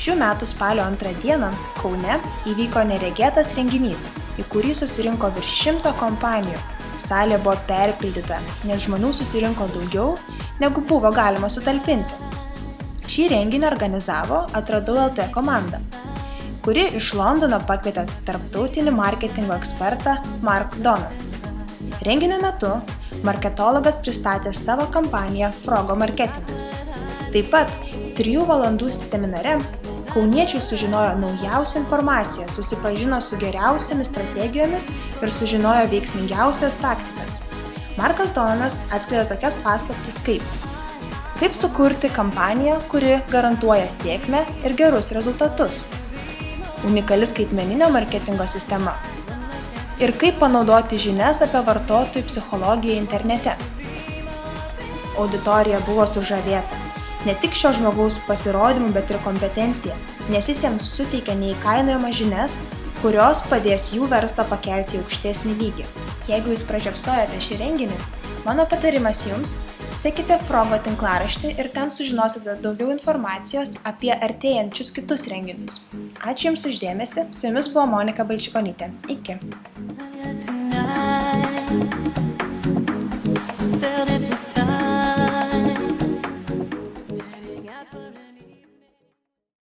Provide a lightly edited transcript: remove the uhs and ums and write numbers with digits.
Šių metų spalio 2 dieną Kaune įvyko neregėtas renginys, į kurį susirinko virš 100 kompanijų. Salė buvo perpildyta, nes žmonių susirinko daugiau, negu buvo galima sutalpinti. Šį renginį organizavo Atradau LT komanda, kuri iš Londono pakvietė tarptautinį marketingo ekspertą Mark Doną. Renginio metu marketologas pristatė savo kampaniją Frogo marketingas. Taip pat 3 valandų seminare kauniečiai sužinojo naujausią informaciją, susipažino su geriausiamis strategijomis ir sužinojo veiksmingiausias taktikas. Markas Donas atskleidė tokias paslaptis kaip sukurti kampaniją, kuri garantuoja sėkmę ir gerus rezultatus, unikali skaitmeninio marketingo sistema ir kaip panaudoti žinias apie vartotojų psichologiją internete. Auditorija buvo sužavėta. Ne tik šio žmogaus pasirodymų, bet ir kompetencija, nes jis jiems suteikia neįkainojamas žinias, kurios padės jų verslą pakelti į aukštesnį lygį. Jeigu jūs pražiopsojote šį renginį, mano patarimas jums – sekite Frogo tinklaraštį ir ten sužinosite daugiau informacijos apie artėjančius kitus renginius. Ačiū Jums už dėmesį, su Jumis buvo Monika Balčikonytė. Iki.